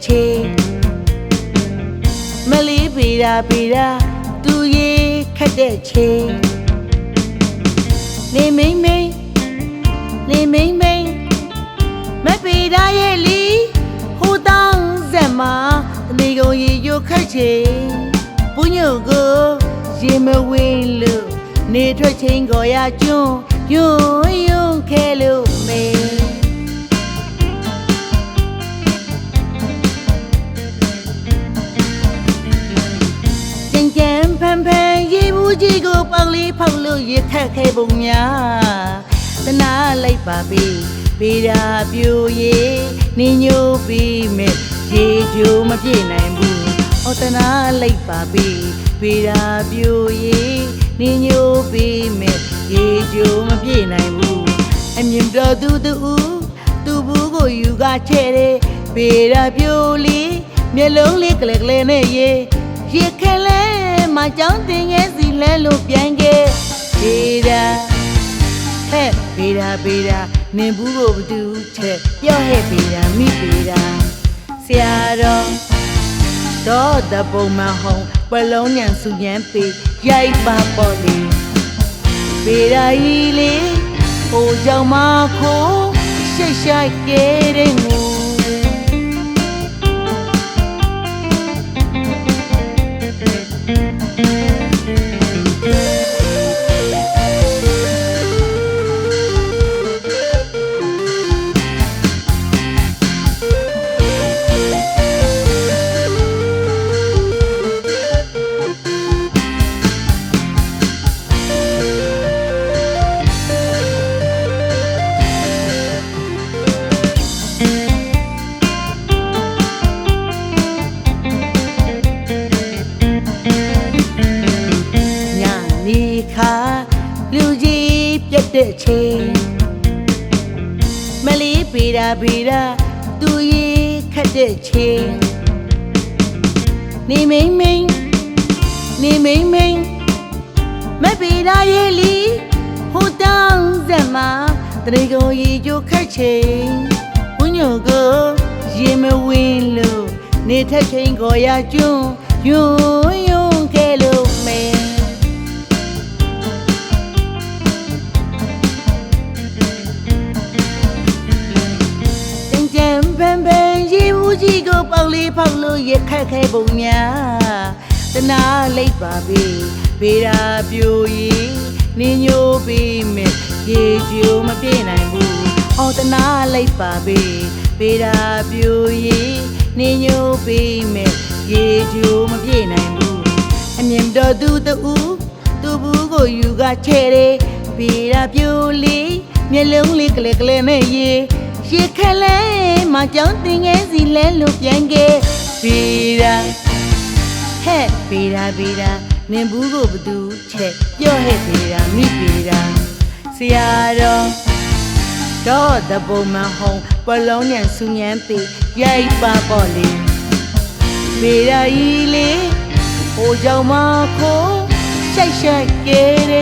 ချေမလီးပေတာသူရေခက်တဲ့ချေနေမိမ့်မပေတာရဲ့လီဟိုတောင်းဇက်မှာနေကုန်ရေယိုခက်ချေပူညိုကိုရေမဝင်လို့နေထွက်ချင်းကိုရကျွန်းယွန်းခဲလို့မေကြံဖန်ရေဘူးကြီးကိုပေါက်လေးဖောက်လို့ရခက်ခဲပုံများတနာလိုက်ပါပြီပေတာပြိုရေနေညိုပြီးမဲ့ရေကြိုမပြေနိုင်ဘူးအော်တနာလိုက်ပါပြီပေတာပြိုရေနေညိုပြီးမဲ့ရေကြိုမပြေနိုင်ဘူးအမြင်တော်သူဘူးကိုယူကချဲ့တယ်ပေတာပြိုလေးမျက်လုံးလေးကလေးနဲ့ရေခဲလဲမကြောင်းတင်ငယ်စီလဲလို့ပြန်ခဲ့ပေတာဟဲ့ပေတာနင်ဘူးကိုဘသူချက်ပြော့ဟဲ့ပေတာမိပေတာဆရာတော်တော့တပုံမဟုံပလုံးညံစုညံပေရိုက်ပါပေါ်လေပေတာကြီးလေဟိုကြောင့်မခိုးရှိုက်ခဲ့တဲ့ငိုလူကြီးပြတ်တဲ့ချိန်မလီးပေတာသူရေခက်တဲ့ချိန်နေမိမ့်မပေတာရဲ့လီဟိုတောင်းဇက်မှာတရေကိုရေကြိုခက်ချိန်ဝညိုကိုရေမဝင်လို့နေထက်ချိန်ကိုရကျွန်းယွန်းခဲလို့မဲရေဘူးကြီးကိုပေါက်လေးဖောက်လို့ရခက်ခဲပုံများတနာလိုက်ပါပြီပေတာပြိုရေနေညိုပြီးမဲ့ရေကြိုမပြေနိုင်ဘူးအော်တနာလိုက်ပါပြီပေတာပြိုရေနေညိုပြီးမဲ့ရေကြိုမပြေနိုင်ဘူးအမြင်တော်သူဘူးကိုယူကချဲ့တယ်ပေတာပြိုလေးမျက်လုံးလေးကလေးနဲ့ရေခဲလဲမကြောင်းတင်ငယ်စီလဲလို့ပြန်ခဲ့ပေတာဟဲ့ပေတာနင်ဘူးကိုဘသူချက်ပြော့ဟဲ့ပေတာမိပေတာဆရာတော်တော့တပုံမဟုံပလုံးညံစုညံပေရိုက်ပါပေါ်လေပေတာကြီးလေဟိုကြောင့်မခိုးရှိုက်ခဲ့တဲ့